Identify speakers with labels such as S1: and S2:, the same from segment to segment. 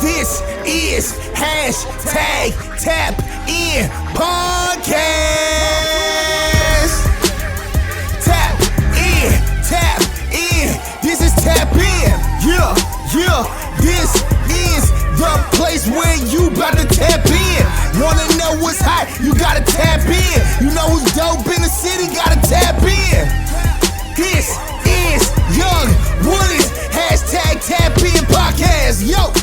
S1: This is hashtag Tap In Podcast. Tap in. This is Tap In. Yeah. This is the place where you about to tap in. Wanna know what's hot? You gotta tap in. You know who's dope in the city? Gotta tap in. This is Young Woodies hashtag Tap In Podcast. Yo.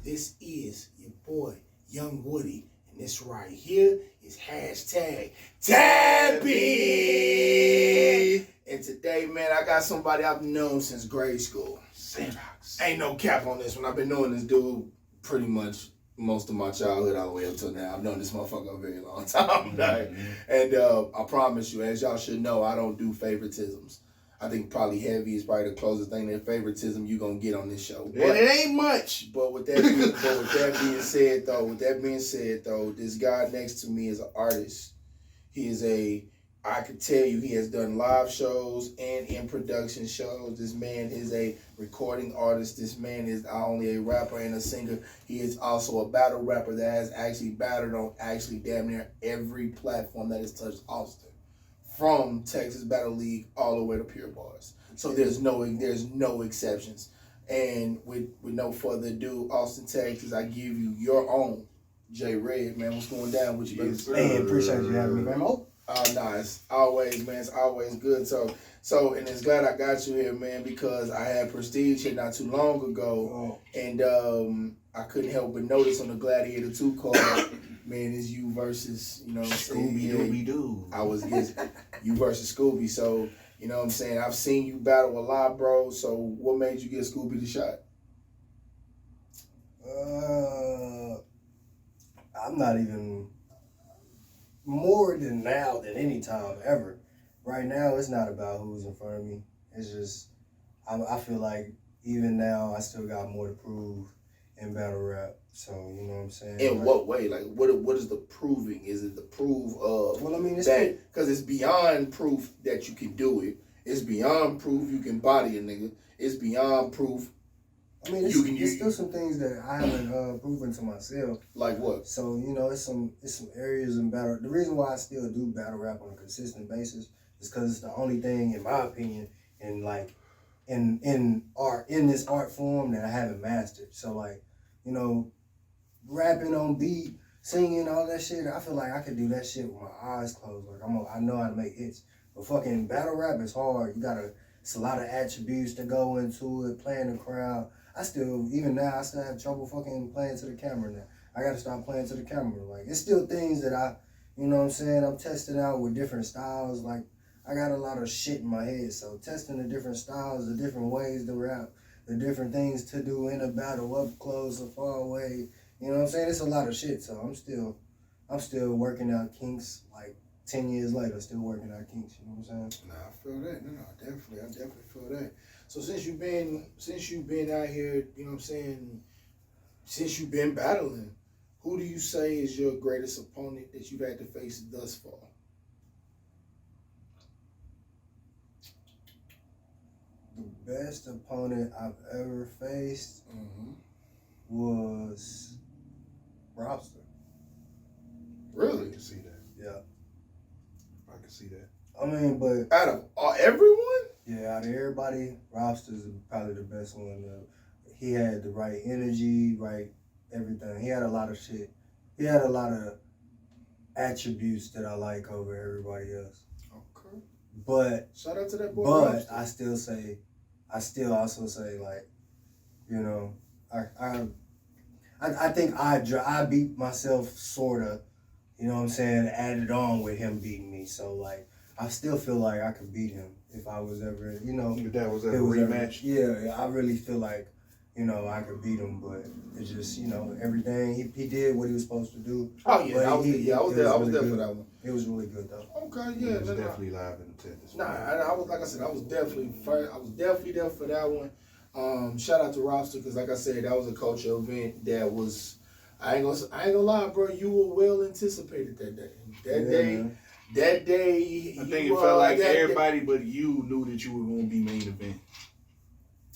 S1: This is your boy, Young Woody, and this right here is hashtag Tap In. And today, man, I got somebody I've known since grade school. Sandbox. Ain't no cap on this one. I've been knowing this dude pretty much most of my childhood all the way up till now. I've known this motherfucker a very long time. Right? And I promise you, as y'all should know, I don't do favoritisms. I think probably heavy is probably the closest thing to favoritism you gonna get on this show.
S2: But it ain't much.
S1: But with that being said though, this guy next to me is an artist. I could tell you he has done live shows and in production shows. This man is a recording artist. This man is not only a rapper and a singer, he is also a battle rapper that has actually battled on actually damn near every platform that has touched Austin. From Texas Battle League all the way to Pure Bars. So there's no exceptions. And with no further ado, Austin, Texas, I give you your own J Red, man. What's going down with you?
S3: Hey, appreciate you having me, man.
S1: Nah, it's always good. So and it's glad I got you here, man, because I had Prestige here not too long ago, and I couldn't help but notice on the Gladiator 2 card, man, it's you versus, you know what I'm saying?
S2: Scooby-Dooby-Doo.
S1: I was against you versus Scooby, so, you know what I'm saying? I've seen you battle a lot, bro, so what made you give Scooby the shot?
S3: I'm not even more than now than any time ever. Right now, it's not about who's in front of me. It's just, I feel like even now, I still got more to prove in battle rap. So, you know what I'm saying?
S1: In what way? Like, what is the proving? Is it the proof of
S3: it's
S1: that? Because it's beyond proof that you can do it. It's beyond proof you can body a nigga. It's beyond proof.
S3: I mean, it's still some things that I haven't proven to myself.
S1: Like what?
S3: So, you know, it's some areas in battle. The reason why I still do battle rap on a consistent basis is because it's the only thing, in my opinion, in this art form that I haven't mastered. So, like, you know, rapping on beat, singing, all that shit, I feel like I could do that shit with my eyes closed. Like, I know how to make hits. But fucking battle rap is hard. It's a lot of attributes to go into it, playing the crowd. Even now, I still have trouble fucking playing to the camera now. I gotta start playing to the camera. Like, it's still things that you know what I'm saying, I'm testing out with different styles. Like, I got a lot of shit in my head. So testing the different styles, the different ways to rap, the different things to do in a battle, up close or far away. You know what I'm saying? It's a lot of shit. So I'm still working out kinks, like 10 years later, still working out kinks. You know what I'm saying?
S1: Nah, I feel that. No, I definitely feel that. So since you've been out here, you know what I'm saying, since you've been battling, who do you say is your greatest opponent that you've had to face thus far?
S3: The best opponent I've ever faced was Robster.
S1: Really?
S2: I can see that.
S3: Yeah.
S2: I can see that.
S3: I mean, but
S1: out of everyone?
S3: Yeah, out of everybody, Robster's probably the best one. He had the right energy, right everything. He had a lot of shit. He had a lot of attributes that I like over everybody else.
S1: Okay.
S3: But
S1: shout out to that boy.
S3: But Robster. I still also say, like, you know, I think I beat myself sorta, you know what I'm saying, added on with him beating me. So, like, I still feel like I could beat him if I was ever, you know.
S2: If that was ever a rematch?
S3: Yeah, I really feel like, you know, I could beat him, but it's just, you know, everything. He did what he was supposed to do.
S1: Oh, yeah, I was there for that one.
S3: It was really good, though.
S1: Okay, yeah.
S2: It was definitely live in attendance.
S1: Nah, I was, like I said, I was definitely there for that one. Shout out to Robster, because like I said, that was a culture event that was, I ain't gonna lie, bro, you were well anticipated that day. That day,
S2: I think it felt like everybody but you knew that you were gonna be main event.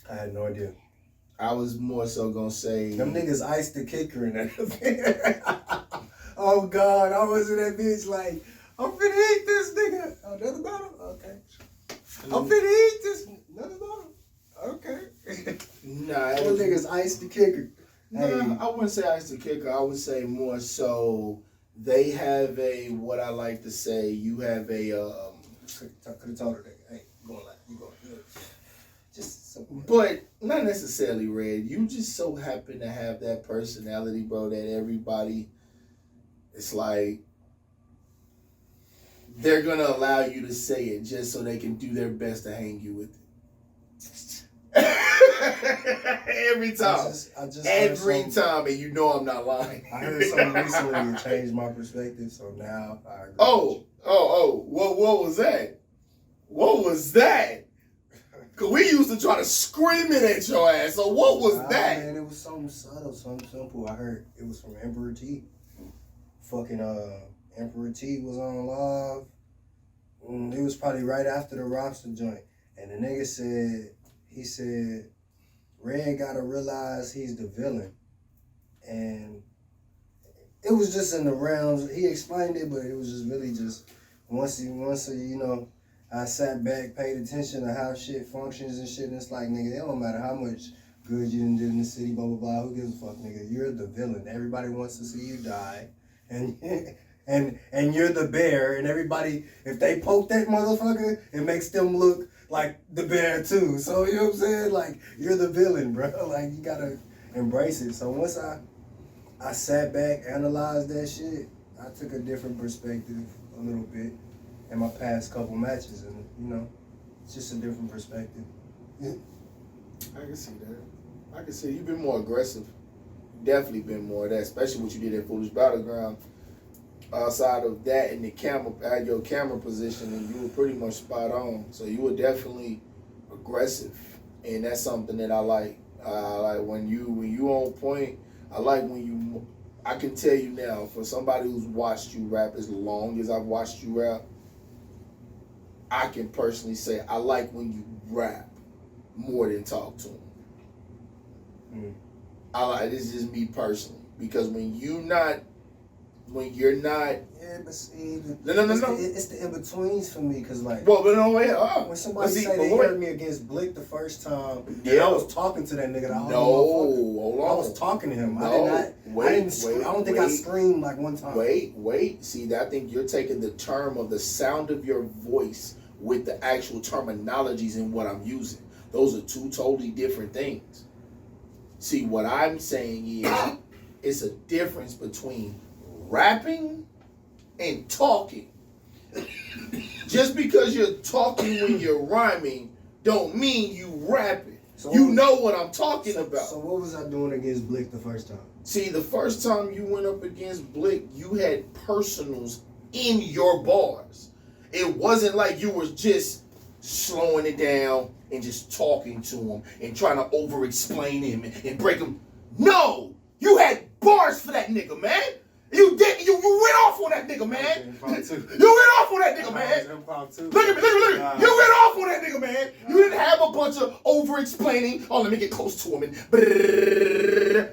S3: I had no idea.
S1: I was more so gonna say
S3: Them niggas iced the kicker in that. Oh God, I was in that bitch like, I'm finna eat this nigga. Oh, another bottle? Okay. I'm finna eat this. Another bottle? Okay.
S1: Nah,
S3: Them niggas iced the kicker.
S1: nah,
S3: Hey.
S1: I wouldn't say ice the kicker. I would say more so they have a what I like to say. You have a
S3: Could have told her that. Hey, you going like you going? Just something.
S1: but not necessarily red. You just so happen to have that personality, bro, that everybody, it's like they're gonna allow you to say it just so they can do their best to hang you with it. Every time.
S3: I just
S1: Every
S3: heard some-
S1: time, and you know I'm not lying.
S3: I heard something recently that changed my perspective, so now I agree.
S1: Oh, what was that? What was that? Cause we used to try to scream it at your ass. So what was that?
S3: Man, it was something subtle, something simple. I heard it was from Emperor T. Fucking Emperor T was on live. It was probably right after the Robster joint. And the nigga said, Red gotta realize he's the villain. And it was just in the realms. He explained it, but it was just really just once you know, I sat back, paid attention to how shit functions and shit, and it's like, nigga, it don't matter how much good you done did in the city, blah, blah, blah, who gives a fuck, nigga? You're the villain. Everybody wants to see you die. And you're the bear, and everybody, if they poke that motherfucker, it makes them look like the bear too. So, you know what I'm saying? Like, you're the villain, bro. Like, you gotta embrace it. So once I sat back, analyzed that shit, I took a different perspective a little bit in my past couple matches, and you know, it's just a different perspective.
S1: I can see that. I can see you've been more aggressive. Definitely been more of that, especially what you did at Foolish Battleground. Outside of that, in the camera, at your camera position, and you were pretty much spot on. So you were definitely aggressive, and that's something that I like. I like when you on point. I like when you. I can tell you now, for somebody who's watched you rap as long as I've watched you rap, I can personally say I like when you rap more than talk to them. I like, this is just me personally, because when you're not.
S3: Yeah, but see,
S1: No.
S3: It's the in betweens for me, cause like,
S1: Well, but no way.
S3: when somebody say they heard me against Blick the first time, and
S1: Yeah.
S3: I was talking to that nigga the whole motherfucker.
S1: Hold on.
S3: I was talking to him.
S1: No,
S3: I did not. I don't think I
S1: wait.
S3: screamed like one time.
S1: Wait. See, I think you're taking the term of the sound of your voice with the actual terminologies in what I'm using. Those are two totally different things. See, what I'm saying is, it's a difference between rapping and talking. Just because you're talking when you're rhyming don't mean you rapping.
S3: So
S1: You know what I'm talking
S3: So
S1: about.
S3: what was I doing against Blick the first time?
S1: See, the first time you went up against Blick, you had personals in your bars. It wasn't like you was just slowing it down and just talking to him and trying to over-explain him and break him. No! You had bars for that nigga, man! You did. You went off on that nigga, man. You went off on that nigga, man. Look at me. You went off on that nigga, man. You didn't have a bunch of over-explaining. Oh, let me get close to him. And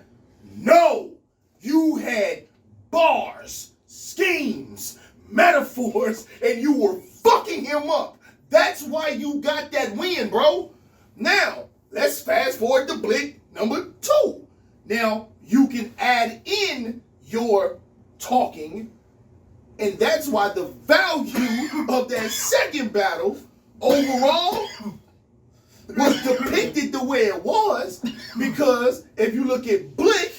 S1: no, you had bars, schemes, metaphors, and you were fucking him up. That's why you got that win, bro. Now, let's fast forward to Blick number 2. Now, you can add in your talking, and that's why the value of that second battle overall was depicted the way it was, because if you look at Blick,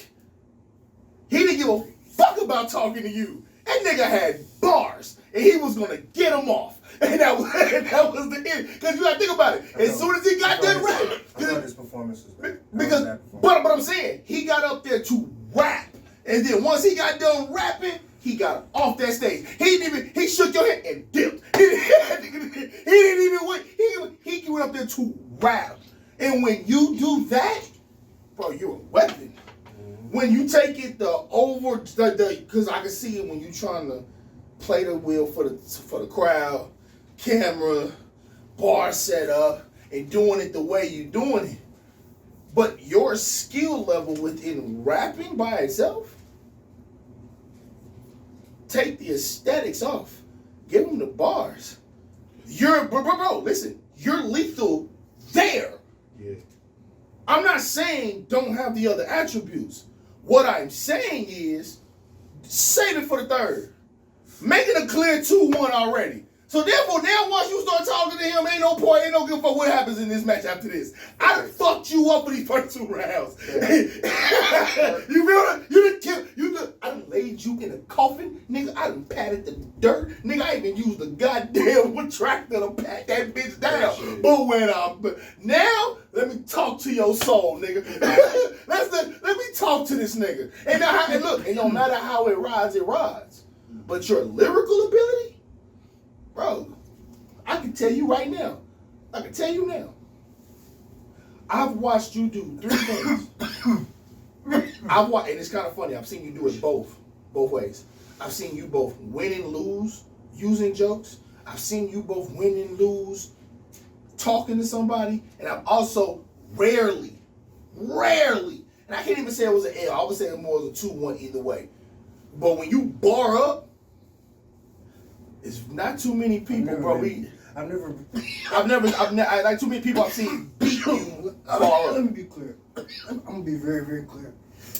S1: he didn't give a fuck about talking to you. That nigga had bars, and he was gonna get them off, and that was the end. Because you gotta think about it. As soon as he got that rap,
S3: I thought his performance was bad.
S1: because, but I'm saying, he got up there to rap. And then once he got done rapping, he got off that stage. He shook your hand and dipped. He didn't even wait. He went up there to rap. And when you do that, bro, you're a weapon. When you take it because I can see it when you trying to play the wheel for the crowd, camera, bar set up, and doing it the way you're doing it. But your skill level within rapping by itself, take the aesthetics off. Give them the bars. Bro, listen, you're lethal there.
S2: Yeah.
S1: I'm not saying don't have the other attributes. What I'm saying is save it for the third. Make it a clear 2-1 already. So therefore, now once you start talking to him, ain't no point, ain't no give a fuck what happens in this match after this. I done fucked you up for these first 2 rounds. You feel it? You done killed, I done laid you in a coffin, nigga. I done patted the dirt, nigga. I even used the goddamn tractor to pat that bitch down. But when now, let me talk to your soul, nigga. Let me talk to this nigga. And look, it don't matter how it rides. But your lyrical ability, bro, I can tell you right now. I've watched you do 3 things. And it's kind of funny. I've seen you do it both ways. I've seen you both win and lose using jokes. I've seen you both win and lose talking to somebody. And I've also rarely, and I can't even say it was an L. I would say it more as a 2-1 either way. But when you bar up, it's not too many people, bro. Like too many people I've seen beat you.
S3: Let me be clear. I'm gonna be very, very clear.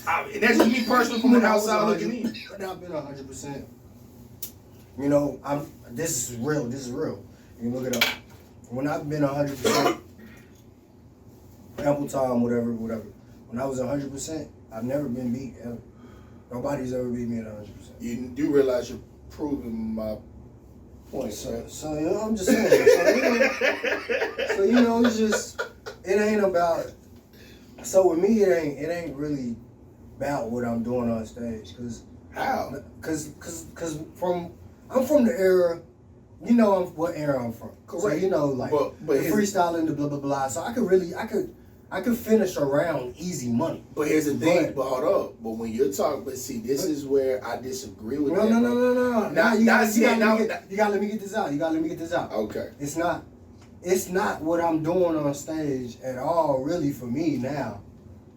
S1: And that's just me personally from the outside looking in.
S3: I've been 100%. You know, this is real. You can look it up. When I've been 100%, ample time, whatever. When I was 100%, I've never been beat ever. Nobody's ever beat me at 100%.
S1: You do realize you're proving my point, right?
S3: So you know, I'm just saying. It's just, it ain't about. So with me, it ain't really about what I'm doing on stage, cause
S1: how?
S3: Cause I'm from the era. You know what era I'm from.
S1: Correct.
S3: So you know, like
S1: but
S3: the freestyling, the blah blah blah. So I could finish around easy money.
S1: But here's the thing, but hold up. But when you're talking, but see, this is where I disagree with that.
S3: No. You gotta let me get this out.
S1: Okay.
S3: It's not what I'm doing on stage at all, really, for me now.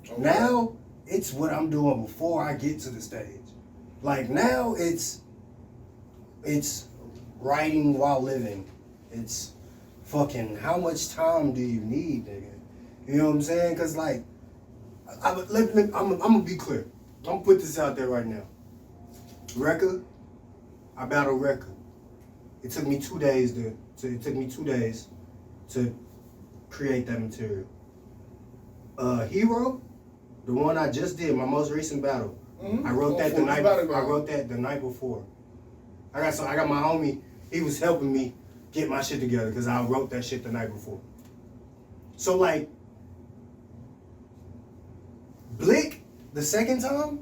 S3: Okay. Now, it's what I'm doing before I get to the stage. Like, now, it's writing while living. It's fucking, how much time do you need, nigga? You know what I'm saying? Because, like, I'm going to be clear. I'm going to put this out there right now. Rekka, I battled Rekka. It took me 2 days to create that material. Hero, the one I just did, my most recent battle. Mm-hmm. I wrote that the night before. I got my homie, he was helping me get my shit together because I wrote that shit the night before. So like, Blick, the second time,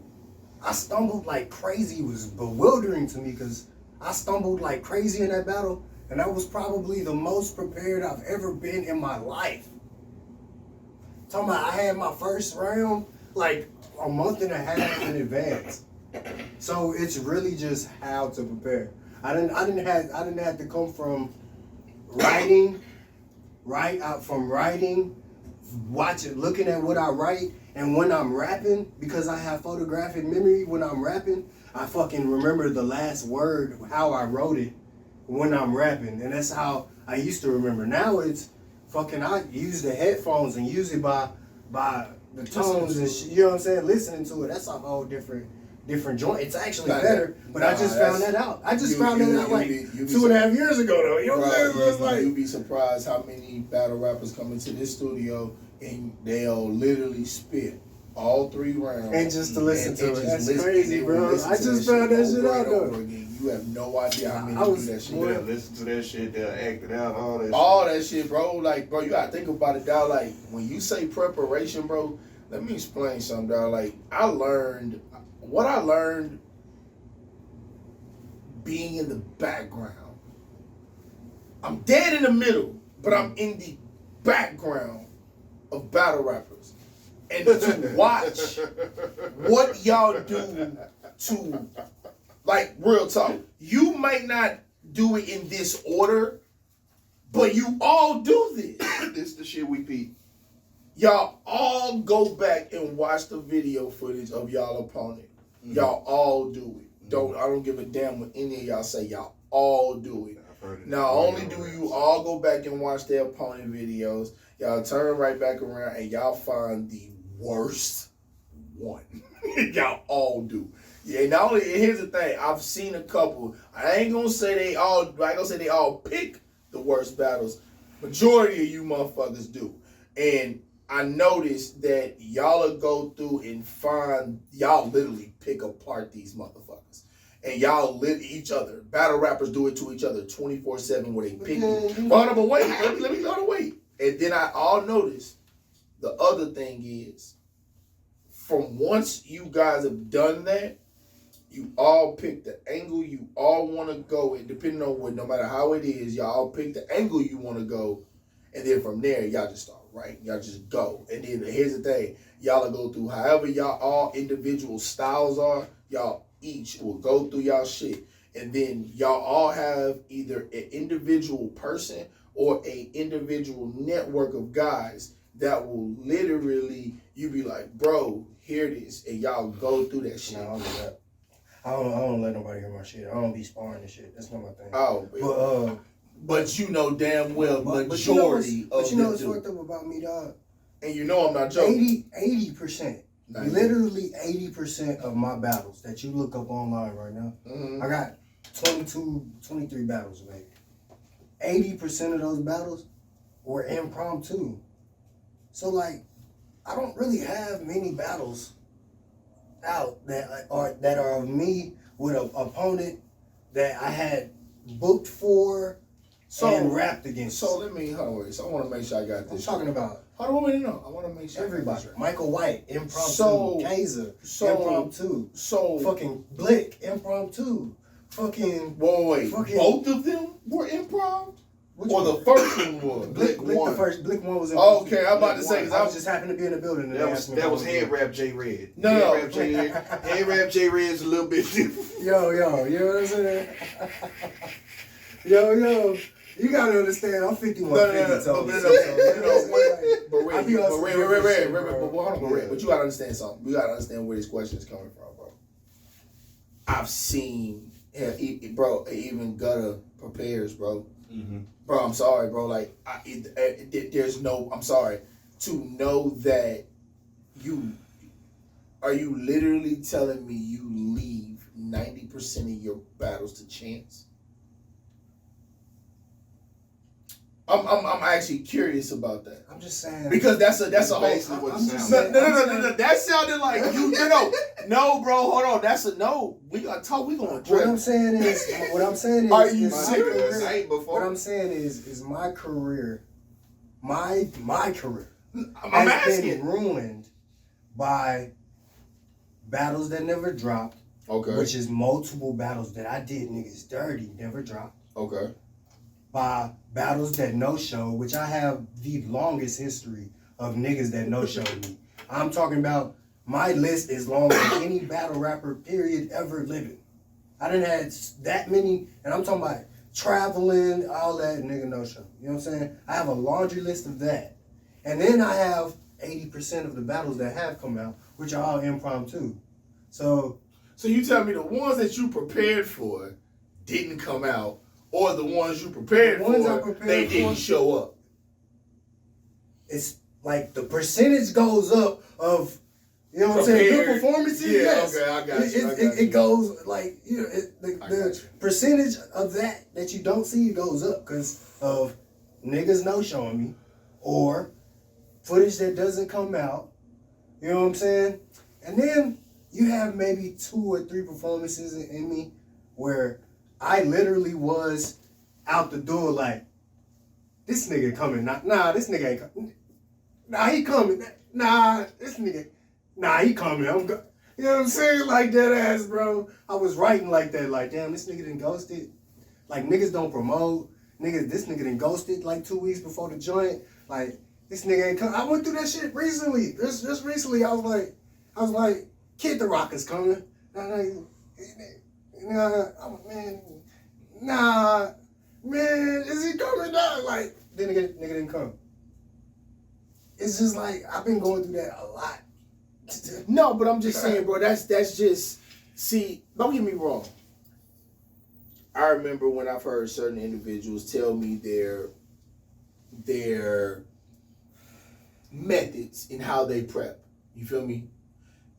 S3: I stumbled like crazy. It was bewildering to me because I stumbled like crazy in that battle, and that was probably the most prepared I've ever been in my life. Talking about I had my first round like a month and a half in advance. So it's really just how to prepare. I didn't have to come from writing, looking at what I write, and when I'm rapping, because I have photographic memory when I'm rapping, I fucking remember the last word, how I wrote it when I'm rapping, and that's how I used to remember. Now it's fucking, I use the headphones and use it by the tones and shit, you know what I'm saying? Listening to it, that's a whole different joint. It's actually better, but I just found that out. I just found that out like 2.5 years ago, though. You know what I'm saying?
S1: You'd be surprised how many battle rappers come into this studio and they'll literally spit all 3 rounds.
S3: And just to listen to it. That's crazy, bro. I just found that shit out, though.
S1: You have no idea how many do that shit.
S2: They'll listen to that shit, they'll act it out,
S1: all that shit, bro. Like, bro, you gotta think about it, dog. Like, when you say preparation, bro, let me explain something, dog. Like, what I learned being in the background. I'm dead in the middle, but I'm in the background of battle rappers. And to watch what y'all do to, like, real talk, you might not do it in this order, but you all do this.
S2: This the shit we peep.
S1: Y'all all go back and watch the video footage of y'all opponent. Mm-hmm. Y'all all do it. I don't give a damn what any of y'all say. Y'all all do it. Not only do you all go back and watch their opponent videos, y'all turn right back around and y'all find the worst one. Y'all all do. Yeah, not only, here's the thing, I've seen a couple. I ain't gonna say they all pick the worst battles. Majority of you motherfuckers do. And I noticed that y'all will go through and y'all literally pick apart these motherfuckers. And y'all lit each other. Battle rappers do it to each other 24/7 where they pick you. Hold on, but wait. Let me wait. And then I all noticed the other thing is, from once you guys have done that, you all pick the angle you all want to go in, depending on what, no matter how it is, y'all all pick the angle you want to go. And then from there, y'all just start writing. Y'all just go. And then here's the thing. Y'all will go through however y'all all individual styles are. Y'all each will go through y'all shit. And then y'all all have either an individual person or a individual network of guys that will literally, you be like, bro, here it is. And y'all go through that shit.
S3: No, I don't do that. I don't let nobody hear my shit. I don't be sparring and shit. That's not my thing.
S1: Oh, but you know damn well majority
S3: but you know what's
S1: do.
S3: fucked up about me, dog?
S1: And you know I'm not joking.
S3: 80%. Literally 80% of my battles that you look up online right now, I got 23 battles, maybe. 80% of those battles were impromptu. So, like, I don't really have many battles out that are of me with an opponent that I had booked for and rapped against.
S1: So let me hold on. So I want to make sure I got this.
S3: I'm talking about.
S1: How do I want to know? I want to make sure
S3: everybody. Michael White, impromptu. Kaiser, impromptu. Fucking Blick, impromptu. Fucking.
S1: Wait. Both of them were improv? Or the first one was?
S3: Blick one. Blick one was
S1: improv. Okay, I'm about to say, because
S3: I was just happened to be in the building.
S2: That was Head Rap J Red.
S1: No.
S2: Head Rap J Red is a little bit different.
S3: Yo, you know what I'm saying? Yo. You gotta understand, I'm 51. But
S1: you gotta understand something. We gotta understand where this question is coming from, bro. I've seen, bro, even Gutter prepares, bro. Mm-hmm. Bro, I'm sorry, bro. Like, there's no, I'm sorry. To know that are you literally telling me you leave 90% of your battles to chance? I'm actually curious about that.
S3: I'm just saying,
S1: because that's a whole. No. That sounded like you. No, bro. Hold on. That's a no. We gotta talk. We gonna address.
S3: What I'm saying is.
S1: Are you serious?
S3: What I'm saying is my career, my career,
S1: has
S3: been ruined by battles that never dropped.
S1: Okay.
S3: Which is multiple battles that I did niggas dirty, never dropped.
S1: Okay.
S3: By battles that no-show, which I have the longest history of niggas that no-showed me. I'm talking about, my list is longer than any battle rapper, period, ever living. I done had that many, and I'm talking about traveling, all that, nigga no-show. You know what I'm saying? I have a laundry list of that. And then I have 80% of the battles that have come out, which are all impromptu. So
S1: you tell me the ones that you prepared for didn't come out, or the ones you prepared for, they didn't show up?
S3: It's like the percentage goes up of, you know what I'm saying, good performances.
S1: Yeah,
S3: yes.
S1: Okay, I got you.
S3: It goes like, you know, the percentage of that you don't see goes up because of niggas no showing me or footage that doesn't come out. You know what I'm saying? And then you have maybe 2 or 3 performances in me where I literally was out the door like, this nigga coming. Nah, this nigga ain't coming. Nah, he coming. Nah, this nigga. Nah, he coming. You know what I'm saying? Like that ass, bro. I was writing like that. Like, damn, this nigga done ghosted. Like, niggas don't promote. This nigga done ghosted like 2 weeks before the joint. Like, this nigga ain't coming. I went through that shit recently. Just recently, I was like, Kid the Rock is coming. Man, is he coming down? Like, the nigga didn't come. it's just like I've been going through that a lot.
S1: No, but I'm just saying, bro. That's just. See, don't get me wrong. I remember when I've heard certain individuals tell me their methods in how they prep. You feel me?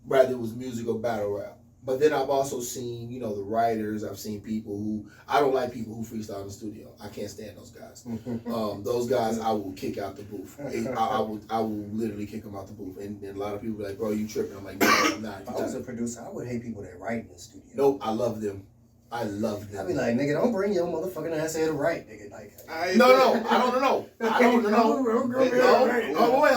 S1: Whether it was music or battle rap. But then I've also seen, the writers. I've seen people who I don't like people who freestyle in the studio. I can't stand those guys. Those guys I will kick out the booth. I will literally kick them out the booth. And a lot of people be like, bro, you tripping? I'm like, no, I'm not.
S3: If I was a producer, I would hate people that write in the studio.
S1: Nope, I love them. I love them.
S3: I'd be like, nigga, don't bring your motherfucking ass here to write, nigga. Like,
S1: no, I don't know. I don't know. Oh, wait.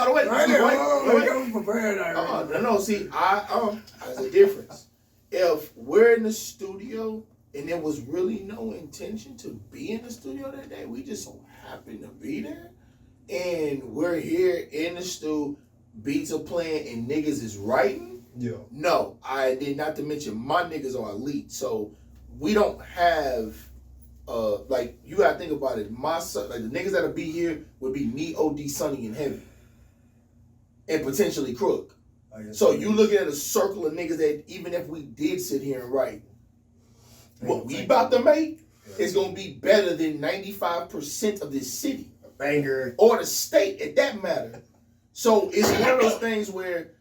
S1: No. See, there's a difference. If we're in the studio and there was really no intention to be in the studio that day, we just so happen to be there, and we're here in the studio, beats are playing, and niggas is writing.
S3: Yeah.
S1: No, I did not to mention my niggas are elite, so we don't have. Like you gotta think about it. My son, like the niggas that'll be here would be me, OD, Sonny, and Heavy, and potentially Crook. Oh, yes, so you looking at a circle of niggas that even if we did sit here and write, what we about to make is gonna be better than 95% of this city,
S3: a banger,
S1: or the state, at that matter. So it's one of those things where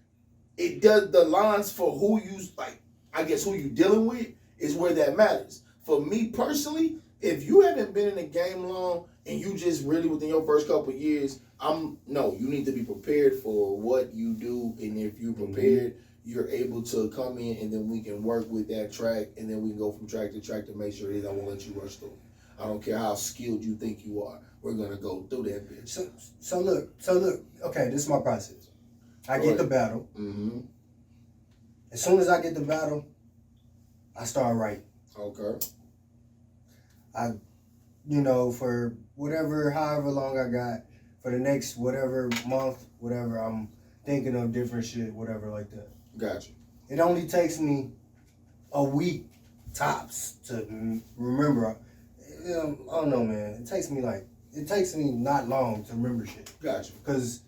S1: it does the lines for who you like. I guess who you dealing with is where that matters. For me personally, if you haven't been in the game long and you just really within your first couple of years, you need to be prepared for what you do, and if you're prepared, you're able to come in and then we can work with that track, and then we can go from track to track to make sure it is. I won't let you rush through. I don't care how skilled you think you are. We're gonna go through that bitch.
S3: So look. Okay, this is my process. I get the battle.
S1: Mm-hmm.
S3: As soon as I get the battle, I start writing.
S1: Okay.
S3: For however long I got, for the next whatever month, whatever, I'm thinking of different shit, whatever like that.
S1: Gotcha.
S3: It only takes me a week tops to remember. I don't know, man. It takes me not long to remember shit.
S1: Gotcha.
S3: Because,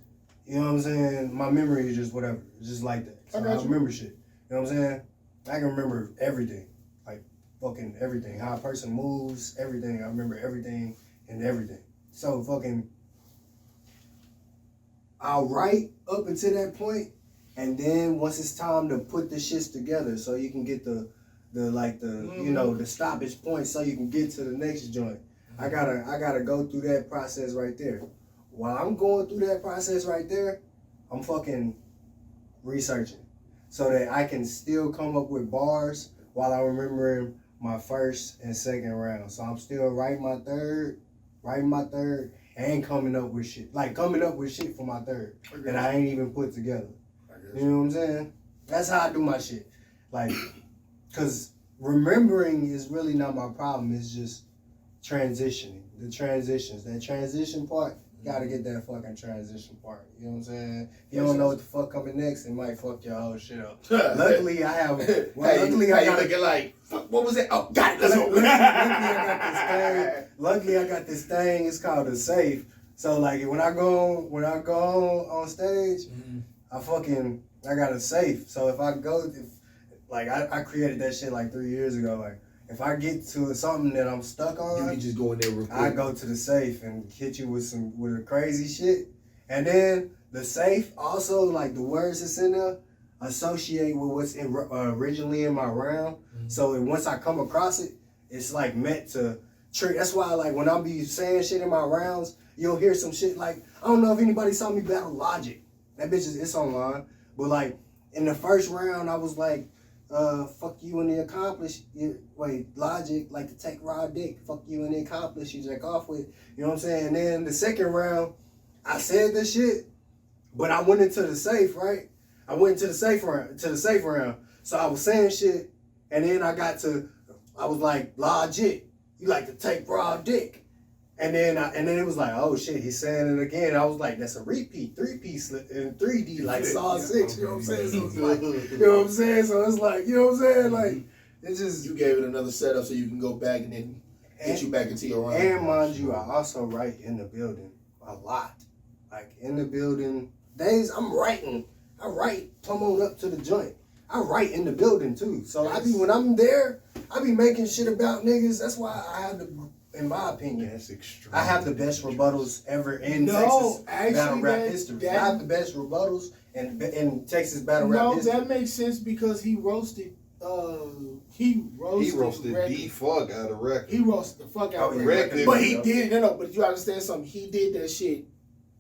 S3: you know what I'm saying? My memory is just whatever. It's just like that. So I remember shit. You know what I'm saying? I can remember everything. Like, fucking everything. How a person moves, everything. I remember everything and everything. So, I'll write up until that point, and then once it's time to put the shits together so you can get the stoppage point so you can get to the next joint. I gotta go through that process right there. While I'm going through that process right there, I'm fucking researching so that I can still come up with bars while I'm remembering my first and second round. So I'm still writing my third, and coming up with shit. Like coming up with shit for my third that I ain't even put together. You know what I'm saying? That's how I do my shit. Like, cause remembering is really not my problem. It's just transitioning. The transitions. That transition part, you gotta get that fucking transition part. You know what I'm saying? If you don't know what the fuck coming next, it might fuck your whole shit up. Luckily, I have. Luckily, I got
S1: looking like. Fuck, what was it? Oh, got it. Let's go.
S3: Luckily, I got this thing. It's called a safe. So like when I go on stage, I got a safe. So if I go, I created that shit like 3 years ago. Like if I get to something that I'm stuck on,
S1: you can just go in there real quick.
S3: I go to the safe and hit you with a crazy shit. And then the safe also, like the words that's in there, associate with what's originally in my round. Mm-hmm. So once I come across it, it's like meant to trick. That's why like when I be saying shit in my rounds, you'll hear some shit like, I don't know if anybody saw me battle Logic. That bitch it's online. But like in the first round, I was like, fuck you and the accomplice. Logic, like to take raw dick. Fuck you and the accomplice you jack off with. You know what I'm saying? And then the second round, I said this shit, but I went into the safe, right? I went into the safe round. So I was saying shit, and then I was like, Logic, you like to take raw dick. And then it was like, oh shit, he's saying it again. I was like, that's a repeat, 3-piece in 3D, like Saw 6, you know what I'm saying? So it's like, you know what I'm saying? So it's like, you know what I'm saying? Like, it's just...
S1: You gave it another setup so you can go back and then get you back into your round.
S3: And mind you, I also write in the building a lot. Like, in the building, days I'm writing. I write, come on up to the joint. I write in the building too. So when I'm there, I be making shit about niggas. That's why I have the, in my opinion,
S2: That's extreme.
S3: I have the best rebuttals ever in Texas battle rap history. I have the best rebuttals in Texas battle rap history.
S1: No, that makes sense because he roasted. He roasted
S2: the fuck out of record.
S1: He roasted the fuck out of
S2: record.
S1: But he did. No. But you understand something? He did that shit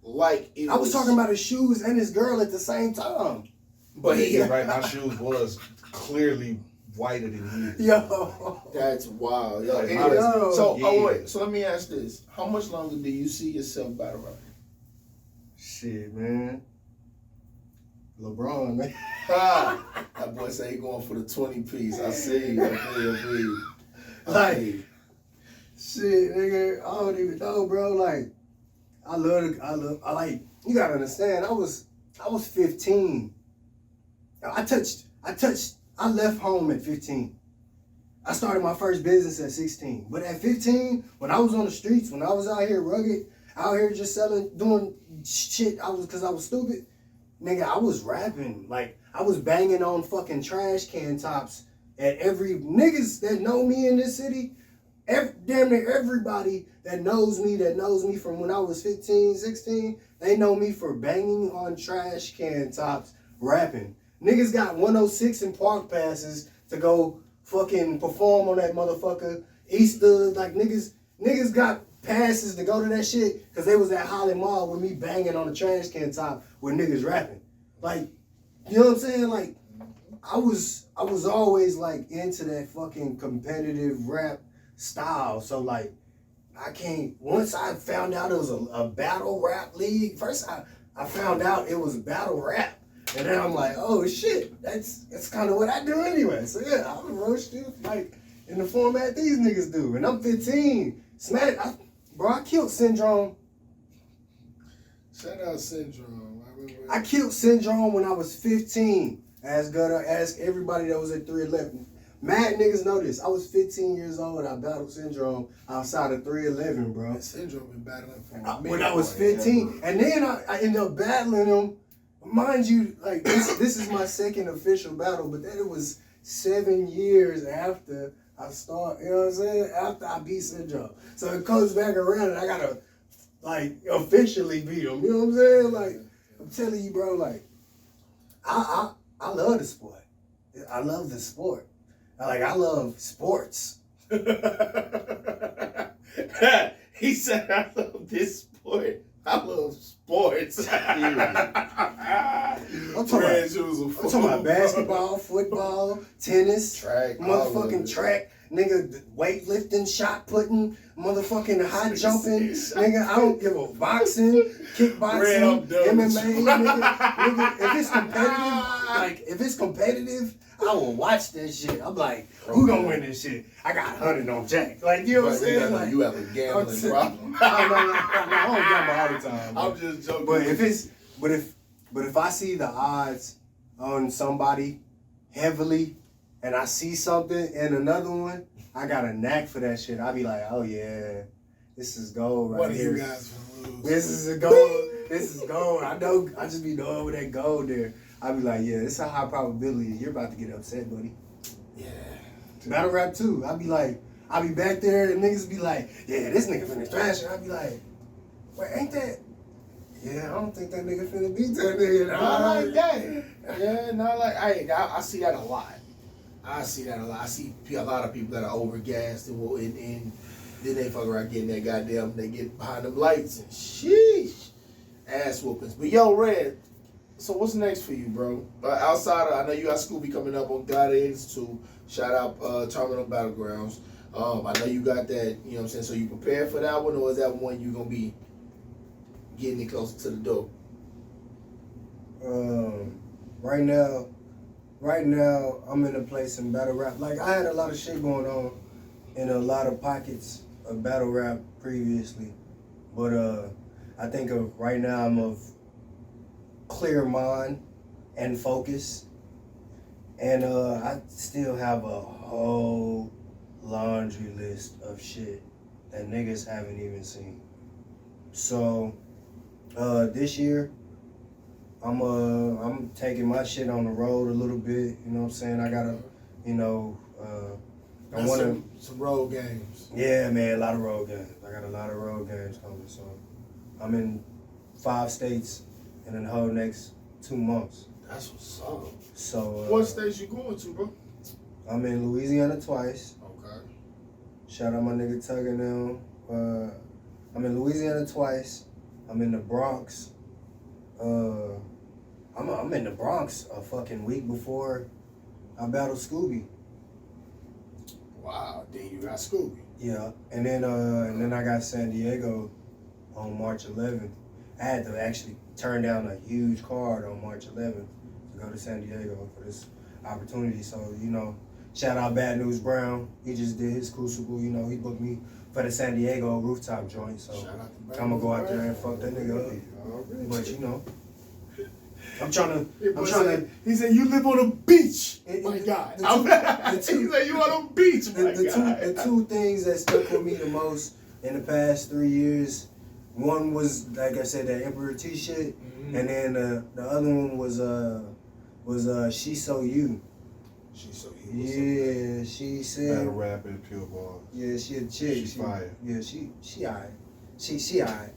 S1: like it
S3: I was talking about his shoes and his girl at the same time.
S2: But he right. My shoes was clearly whiter than his.
S3: Yo,
S1: that's wild. Yo,
S2: Like,
S1: anyways, so
S2: yeah.
S1: wait. So let me ask this: how much longer do you see yourself battle rapping?
S3: shit, man. LeBron, man.
S1: That boy say he going for the 20 piece. I see. I feel you.
S3: Like, shit, nigga, I don't even know, bro. Like, I like, you gotta understand, I was 15. I left home at 15. I started my first business at 16. But at 15, when I was on the streets, when I was out here rugged, out here just selling, doing shit, cause I was stupid, nigga, I was rapping. Like, I was banging on fucking trash can tops at every, niggas that know me in this city, damn near everybody that knows me from when I was 15, 16, they know me for banging on trash can tops, rapping. Niggas got 106 and park passes to go fucking perform on that motherfucker. Easter, like niggas got passes to go to that shit because they was at Holly Mall with me banging on the trash can top with niggas rapping. Like, you know what I'm saying? Like, I was always like into that fucking competitive rap style. So like, once I found out it was a battle rap league, first I found out it was battle rap. And then I'm like, oh shit, that's kind of what I do anyway. So yeah, I'm roast you like in the format these niggas do. And I'm 15. I killed Syndrome.
S1: Shout out Syndrome.
S3: I killed Syndrome when I was 15. Ask everybody that was at 311. Mad niggas know this. I was 15 years old. I battled Syndrome outside of 311, bro.
S1: Syndrome been battling for
S3: when I was 15. And then I ended up battling him. Mind you, like this is my second official battle, but then it was 7 years after I start, you know what I'm saying? After I beat Syndrome. So it comes back around and I gotta like officially beat him. You know what I'm saying? Like, I'm telling you, bro, like I love the sport. I love the sport. I love sports.
S1: He said, I love this sport. I love sports.
S3: I'm talking about basketball, football, tennis,
S1: track,
S3: motherfucking track, nigga, weightlifting, shot putting, motherfucking high jumping, nigga. I don't give a boxing, kickboxing, MMA, nigga. If it's competitive, I will watch that shit. I'm like, who gonna win this shit? I got 100 on Jack. Like, you know what I'm saying? Like,
S1: you have a gambling problem.
S3: No, I don't gamble all the time.
S1: I'm just joking.
S3: But if I see the odds on somebody heavily and I see something in another one, I got a knack for that shit. I be like, oh yeah, this is gold right here.
S1: What are you guys gonna lose?
S3: This is a gold. This is gold. I know. I just be knowing with that gold there. I be like, yeah, it's a high probability you're about to get upset, buddy.
S1: Yeah.
S3: Battle rap too. I be back there and niggas be like, yeah, this nigga finna thrash it. I be like, wait, ain't that? Yeah, I don't think that nigga finna beat that nigga.
S1: Not like that. Yeah, not like I see that a lot. I see a lot of people that are overgassed and then they fuck around getting that goddamn, they get behind them lights and sheesh, ass whoopings. But yo, Red, so what's next for you, bro? Outside of, I know you got Scooby coming up on Gladiators 2. Shout out Terminal Battlegrounds. I know you got that, you know what I'm saying? So you prepared for that one, or is that one you gonna be getting it closer to the door?
S3: Right now, I'm in a place in battle rap. Like, I had a lot of shit going on in a lot of pockets of battle rap previously. But I think right now I'm of clear mind and focus. And I still have a whole laundry list of shit that niggas haven't even seen. So this year, I'm taking my shit on the road a little bit. You know what I'm saying? I gotta, you know, I
S1: That's
S3: want to.
S1: some road games.
S3: Yeah, man, a lot of road games. I got a lot of road games coming. So I'm in 5 states in the whole next 2 months.
S1: That's what's up.
S3: So
S1: What states you going to, bro?
S3: I'm in Louisiana twice.
S1: Okay.
S3: Shout out my nigga Tugger now. I'm in Louisiana twice. I'm in the Bronx. I'm in the Bronx a fucking week before I battle Scooby.
S1: Wow. Then you got Scooby.
S3: Yeah, and then I got San Diego on March 11th. I had to actually turn down a huge card on March 11th to go to San Diego for this opportunity. So, you know, shout out Bad News Brown. He just did his Crucible. You know, he booked me for the San Diego rooftop joint. So
S1: Shout out to Bad
S3: I'm gonna go
S1: News
S3: out there
S1: Brown.
S3: and fuck that nigga up.
S1: Already.
S3: But you know, I'm trying
S1: He
S3: to.
S1: He said, "You live on a beach,
S3: It-
S1: my
S3: it-
S1: guy."
S3: the two-
S1: He said, "You on a beach, my guy."
S3: The two things that stuck with me the most in the past 3 years, one was like I said that Emperor T shit,
S1: Mhm.
S3: and then the other one was She So You.
S1: She's so
S3: Yeah, she
S2: Battle
S3: said.
S2: rap and pure bars.
S3: Yeah, she a chick.
S2: She's fire.
S3: Yeah, she alright. She alright.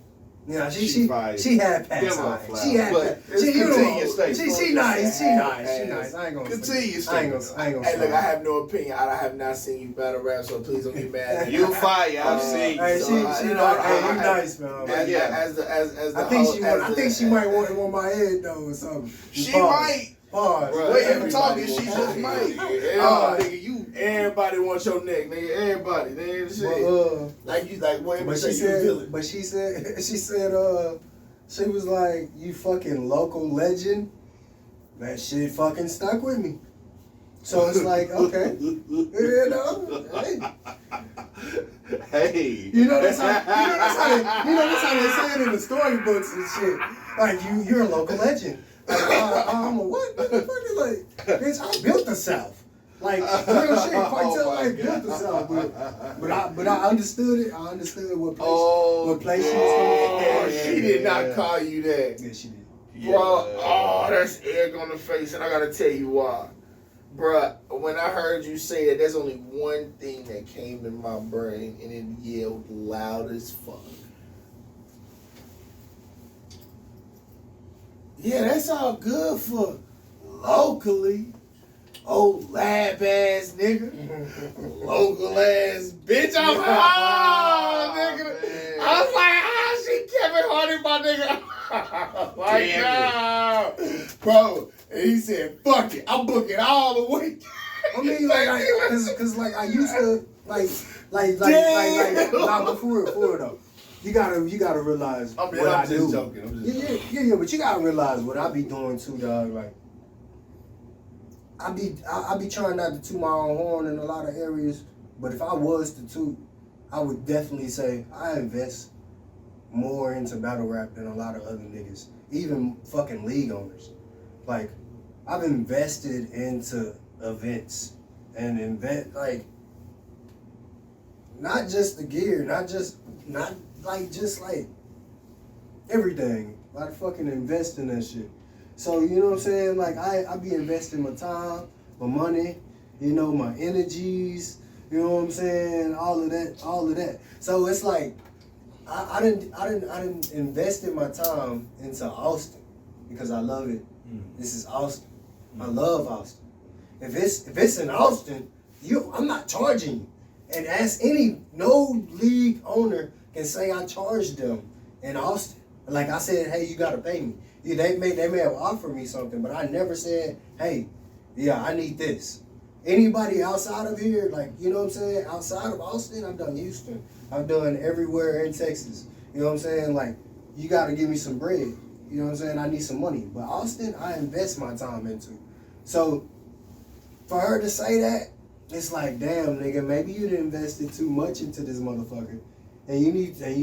S3: Yeah,
S2: She
S3: she
S2: fire.
S3: she had
S2: Give
S3: pass
S2: her a
S3: alright.
S2: flower.
S3: She had
S2: But
S3: pa- she, you
S2: continue
S3: know,
S2: your statement.
S3: she nice. She nice. She
S1: Ass.
S3: nice. I ain't gonna
S2: Continue your
S3: I ain't
S2: statement.
S3: gonna
S1: Hey, look,
S3: say.
S1: I have no opinion. I have not seen you battle rap, so please don't get mad at me.
S2: You fire. I've seen you.
S3: Hey,
S1: So,
S3: she
S1: you know,
S3: nice. Hey,
S1: I-
S3: you nice, man.
S1: As,
S2: Yeah.
S1: as the
S3: I think she might want him on my head though or something.
S2: She
S3: Pause.
S2: might.
S3: Pause.
S1: Bruh,
S2: Wait, you
S1: everybody
S2: talking,
S1: wants
S2: she
S1: your
S2: just
S1: neck,
S2: might.
S1: nigga.
S2: Oh,
S1: Everybody,
S2: nigga, you.
S1: everybody wants your neck, nigga. Everybody, nigga. Shit.
S3: But,
S1: like what?
S3: but she said, she was like, you fucking local legend. That shit fucking stuck with me. So it's like, okay, you know, hey.
S2: Hey.
S3: You know that's how they say it in the storybooks and shit. Like you're a local legend. Like I'm a what? Motherfucker? Like, bitch, I built the South. Like real shit. Quite tell I built the South, but I understood it. I understood what place she was coming from.
S1: Oh, she did not call you that,
S3: Yeah, she did.
S1: bro. Oh, that's egg on the face, and I gotta tell you why, bro. When I heard you say that, there's only one thing that came in my brain, and it yelled loud as fuck. Yeah, that's all good for locally. Old lab ass nigga. Local ass bitch. I'm like, oh, nigga.
S2: man.
S1: I was like, ah, she Kevin Hardy, my nigga. Like,
S2: Damn
S1: no. Bro. And he said, fuck it. I'm booking all the week.
S3: I mean, cause I used to like,
S1: Damn.
S3: nah, but for real though. You gotta realize
S1: I'm
S3: what I
S1: just
S3: do.
S1: joking. I'm just joking.
S3: Yeah, but you gotta realize what I be doing too, dog. Like, I be trying not to toot my own horn in a lot of areas, but if I was to toot, I would definitely say I invest more into battle rap than a lot of other niggas, even fucking league owners. Like, I've invested into events and not just the gear, not just everything. Like fucking invest in that shit. So you know what I'm saying? Like I be investing my time, my money, you know, my energies, you know what I'm saying? All of that. So it's like I didn't invested my time into Austin because I love it. This is Austin. I love Austin. If it's in Austin, I'm not charging you. And as no league owner can say I charged them in Austin. Like I said, hey, you gotta pay me. Yeah, they may have offered me something, but I never said, hey, yeah, I need this. Anybody outside of here, like, you know what I'm saying? Outside of Austin, I've done Houston. I've done everywhere in Texas. You know what I'm saying? Like, you gotta give me some bread. You know what I'm saying? I need some money. But Austin, I invest my time into. So for her to say that, it's like, damn, nigga, maybe you done invested too much into this motherfucker. And you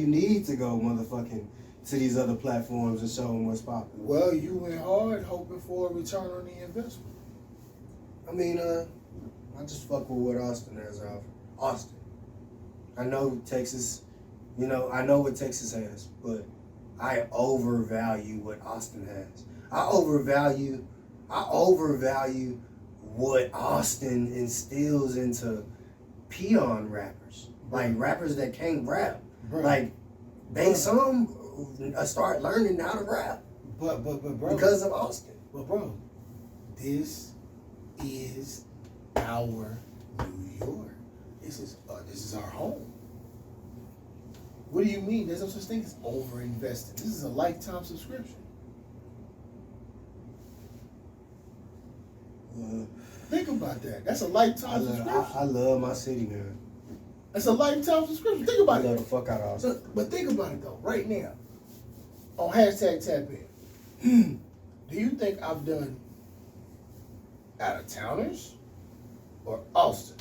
S3: need to go motherfucking to these other platforms and show them what's popular.
S1: Well, you went hard hoping for a return on the investment.
S3: I mean, I just fuck with what Austin has to offer. Austin. I know Texas, you know, I know what Texas has, but I overvalue what Austin has. I overvalue what Austin instills into peon rappers, like rappers that can't rap.
S1: Bro.
S3: Like they some start learning how to rap
S1: But bro,
S3: because of Austin.
S1: but bro, this is our New York. This is our home. What do you mean? There's no such thing as over-investing. This is a lifetime subscription. Think about that. That's a lifetime subscription.
S3: I love my city, man.
S1: That's a lifetime subscription. Think
S3: I
S1: about
S3: love
S1: it.
S3: the fuck out of Austin.
S1: But think about it though, right now. On hashtag tap in. Do you think I've done out of towners or Austin?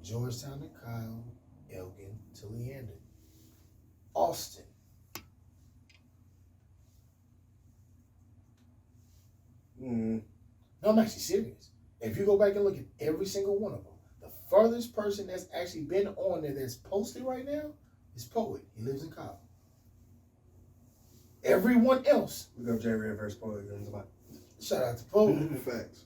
S1: Georgetown to Kyle, Elgin to Leander. Austin.
S3: Mm.
S1: No, I'm actually serious. If you go back and look at every single one of them, the furthest person that's actually been on there that's posted right now is Poet. He lives in Kyle. Everyone else,
S3: We go J Red versus Poet Guns.
S1: shout out to Poet.
S2: Facts.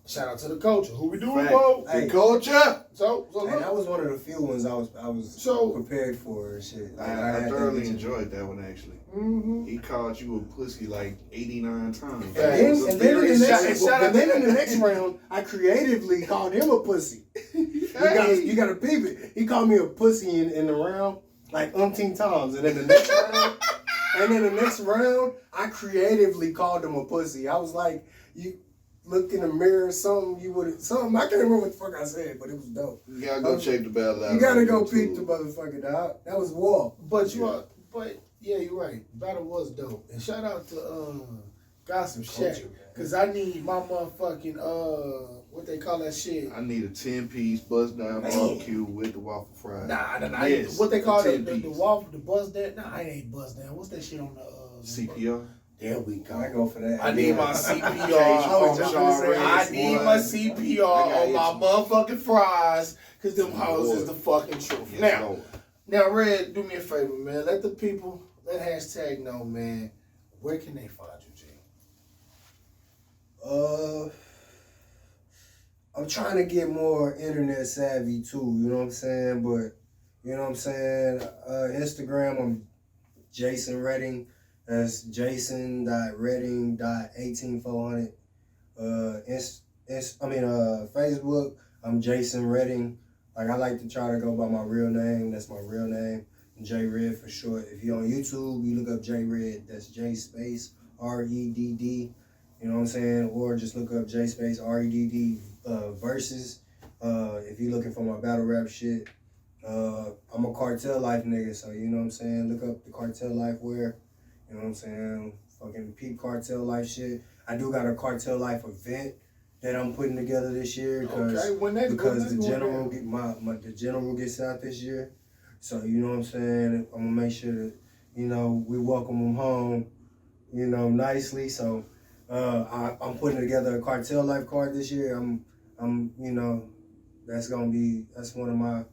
S1: Shout out to the culture. Who we doing,
S2: Facts.
S1: Poet?
S3: Hey.
S2: The culture.
S1: So
S3: And
S1: look.
S3: that was one of the few ones I was
S1: So,
S3: prepared for and shit. Like,
S2: I
S3: had
S2: thoroughly
S3: that bitch.
S2: enjoyed that one actually.
S1: mm-hmm.
S2: He called you a pussy like 89 times.
S1: And
S3: And then in the
S1: Shout
S3: next round, I creatively called him a pussy. You gotta peep it. He called me a pussy in the round like umpteen times, and then the next round, I creatively called him a pussy. I was like, you look in the mirror, something I can't remember what the fuck I said, but it was dope.
S2: You gotta go check the battle out.
S3: You gotta
S2: on
S3: go
S2: YouTube.
S3: peep the motherfucker dog. That was war.
S1: But yeah, you're right. Battle was dope. And shout out to Gossip Shack.
S3: Culture, man.
S1: Cause I need my motherfucking what they call that shit.
S2: I need a 10-piece bust down
S3: Man.
S2: barbecue with the waffle fries.
S1: Nah.
S2: Yes,
S1: What they call
S2: a
S1: it? The
S2: 10-piece.
S1: waffle, the buzz down. Nah, I ain't buzz down. What's that shit on the
S2: CPR.
S1: There we go.
S3: I go for that.
S1: I need my
S3: I was
S1: CPR.
S3: just gonna say,
S1: I need my CPR on my motherfucking fries, cause them hoes is the fucking truth.
S2: Yes,
S1: Now, Red, do me a favor, man. Let hashtag know, man. Where can they find you, G?
S3: I'm trying to get more internet savvy too, you know what I'm saying? But you know what I'm saying? Instagram, I'm Jason Redding. That's jason.redding.18400. Facebook, I'm Jason Redding. Like I like to try to go by my real name. That's my real name. J Red for short. If you're on YouTube, you look up J Red. That's J space REDD. You know what I'm saying? Or just look up J space REDD verses. If you're looking for my battle rap shit, I'm a Cartel Life nigga, so you know what I'm saying? Look up the Cartel Life wear. You know what I'm saying? Fucking peep Cartel Life shit. I do got a Cartel Life event that I'm putting together this year because the general the general gets out this year. So you know what I'm saying? I'm gonna make sure that we welcome them home, nicely. So I'm putting together a Cartel Life card this year. That's one of my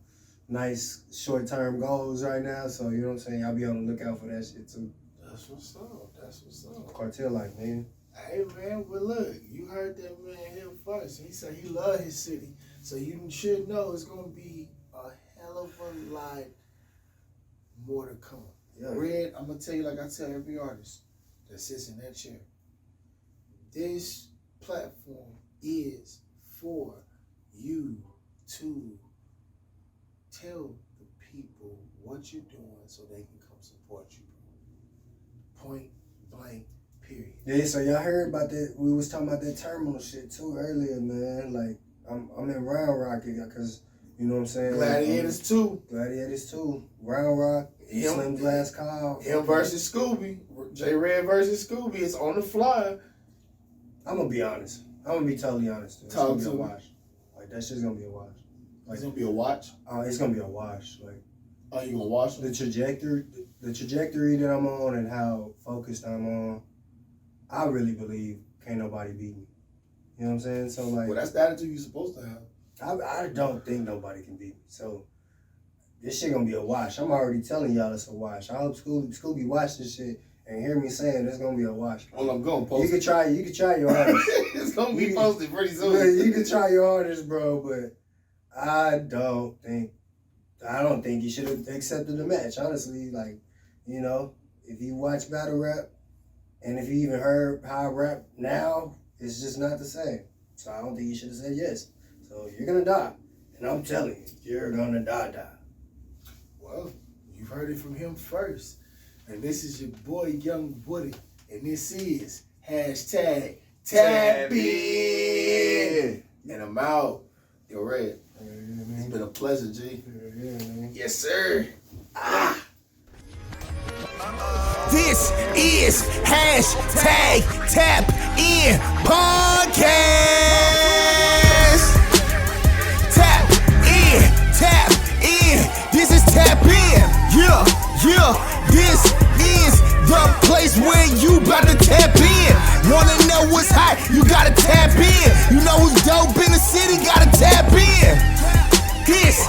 S3: nice short-term goals right now. So you know what I'm saying? I'll be on the lookout for that shit too.
S1: That's what's up.
S3: Cartel Life, man.
S1: Hey, man, well, look, you heard that man here first. He said he love his city. So you should know it's going to be a hell of a lot more to come.
S3: Yeah.
S1: Red, I'm going to tell you like I tell every artist that sits in that chair. This platform is for you to tell the people what you're doing so they can come support you. Point blank, period.
S3: Yeah, so y'all heard about that? We was talking about that terminal shit too earlier, man. Like I'm in Round Rock because you know what I'm saying.
S1: Gladiators 2.
S3: Gladiators 2. Round Rock. Slim Glass Kyle.
S1: Him versus Scooby. J Red versus Scooby. It's on the fly.
S3: I'm gonna be honest. I'm gonna be totally honest. It's gonna be a wash. Like that shit's gonna be a wash. Like
S1: It's gonna be a watch.
S3: It's gonna be a wash. Like
S1: Oh, you gonna watch
S3: the
S1: it?
S3: trajectory that I'm on and how focused I'm on, I really believe can't nobody beat me. You know what I'm saying? So like,
S1: Well, that's the attitude you're supposed to have.
S3: I don't think nobody can beat me. So this shit gonna be a wash. I'm already telling y'all it's a wash. I hope Scooby watch this shit and hear me saying it's gonna be a wash.
S1: Well, I'm gonna post.
S3: You could try your hardest.
S1: It's gonna be posted pretty
S3: Yeah,
S1: soon.
S3: you can try your hardest, bro, but I don't think you should have accepted the match. Honestly, like, you know, if you watch battle rap and if you even heard how I rap now, it's just not the same. So I don't think you should have said yes. So you're gonna die, and I'm telling you, you're gonna die.
S1: Well, you've heard it from him first. And this is your boy Young Woody, and this is hashtag Tap In. And I'm out. Yo, Red, it's been a pleasure, G.
S3: Yeah, man.
S1: Yes, sir.
S4: This is hashtag Tap In Podcast. Tap in. This is Tap In. Yeah. This is the place where you about to tap in. Wanna know what's hot? You gotta tap in. You know who's dope in the city? Gotta tap in. This